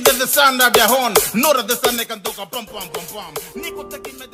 to the sound of their horn. Know that the sun they can talk a pum pum pum pum. Nico taking me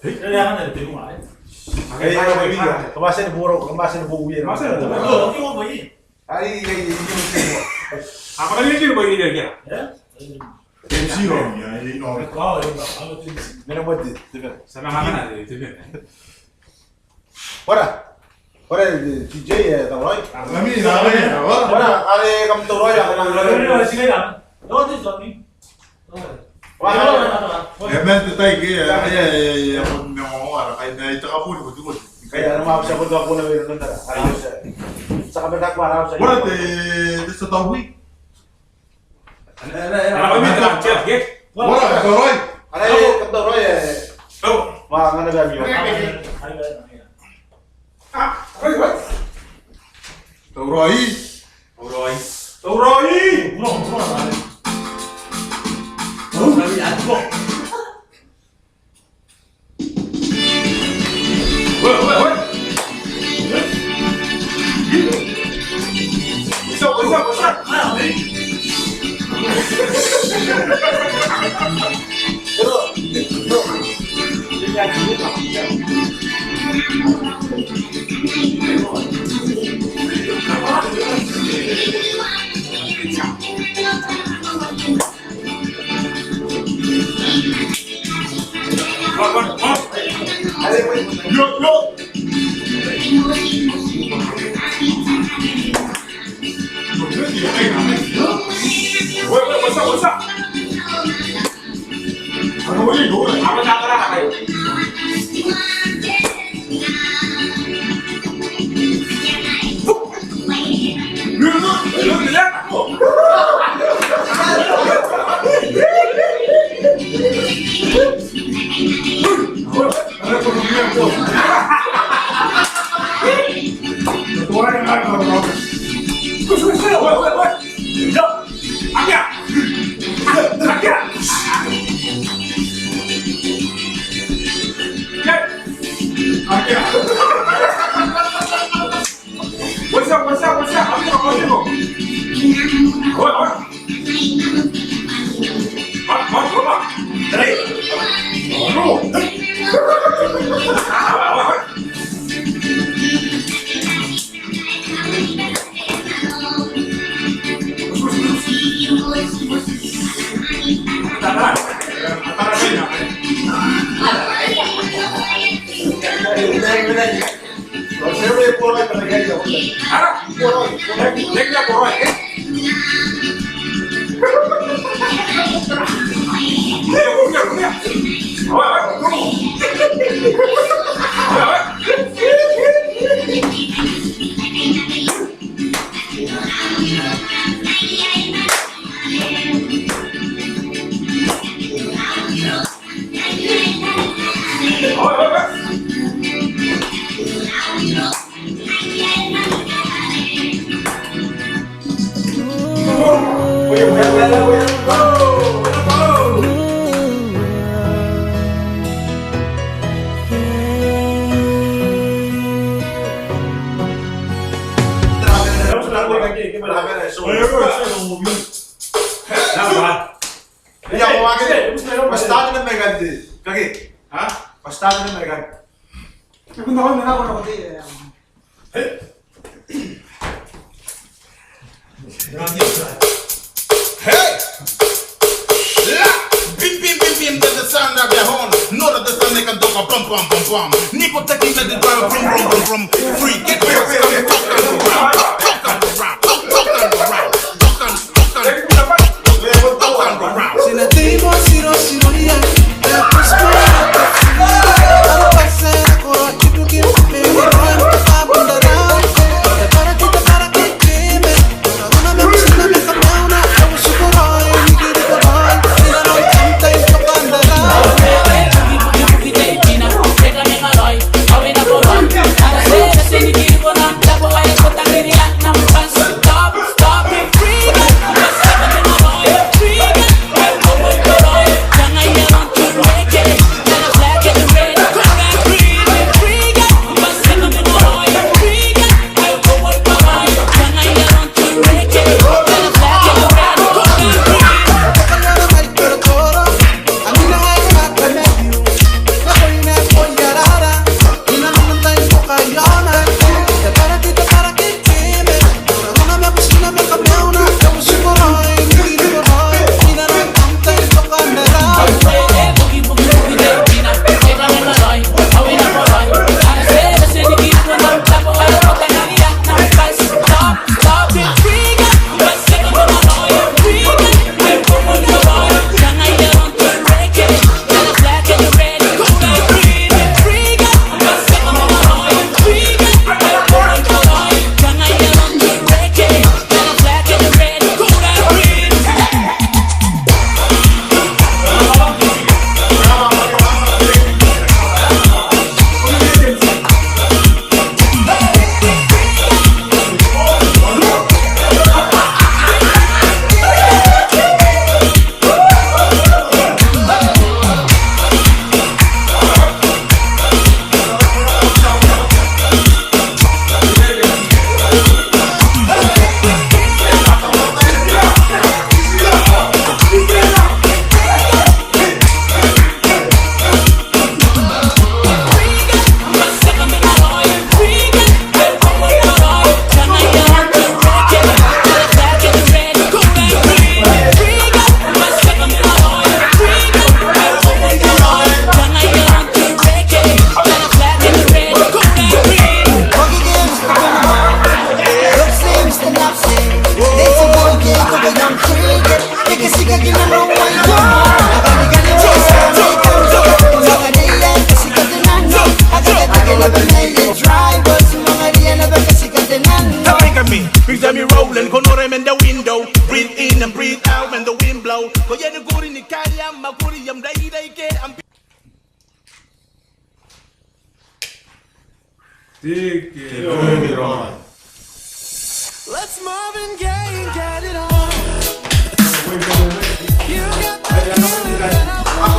Thế ra này để cùng lại. Kaya kaibigan, kamasin na puro, kamasin na buwi. Kamasin na buwi. Hindi mo ba yun? Ay, Ako na yun ba yun niya? MC on ya, you know. Wow, yun ba? Ano ito? meron mo din. Sana nga na, ito yun. Wala. Wala, DJ, Tauroy. Kami na. Wala, kaya kam Tauroy, ako lang lalo. Sige lang. Ano ito? Emente tayo kaya ako na mga kaya na ito ka po ni Budugod. Kaya ano mga sa bundo ako na meron nun tara. Ayos sa kabilang kwaraw sa Wala te sa tawi. Ano ba yun? Check. Wala Tauroy. Ano yung kam Tauroy mga nga nagami yun. Tauroy. What's up? Ano ulit? Ako nakakala kayo. What's up? Nico taking the drive from free. Get real, Sini kiri ko na, dapat ay ko tangiri mamma kuriyam dai ke am Let's Marvin Gaye and get it on. You got the feeling that I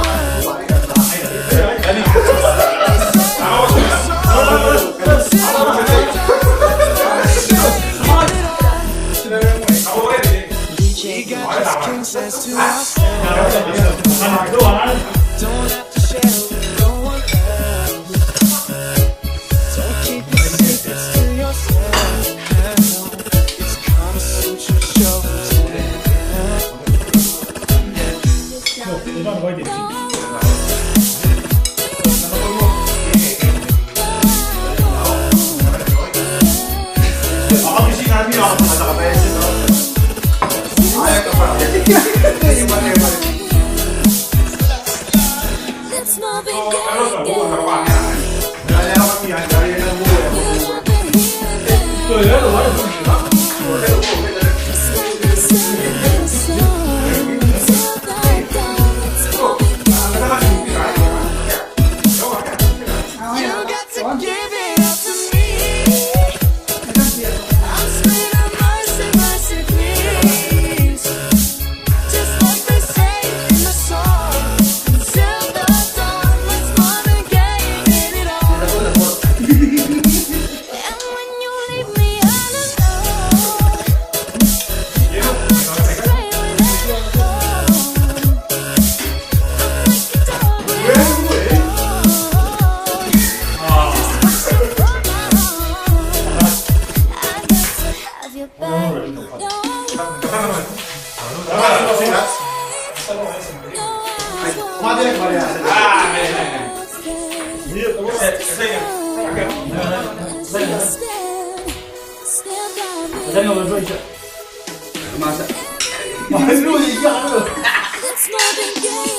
DJ got this king says to us. Don't have to share with no one else. Don't keep your secrets to yourself. It's Kama Sutra show today. 이건 거의 됐지. Baka may sinabi ako sa nakapayas ito. Ayaw ka pa. Let's Marvin Kaya kami yan. Kaya ng buhay. 또 얘도 말을 듣는다. You got to give it up to me. I'm screaming mercy, mercy, please. Just like they say in the song. Till the dawn, let's Marvin Gaye and get it on. And when you leave me all alone, I'm like a stray without a home. I'm like a dog without a bone. Kumatin ka rin. 자기가 왜 그러지? Mahal mo, iyak ka. Let's Marvin Gaye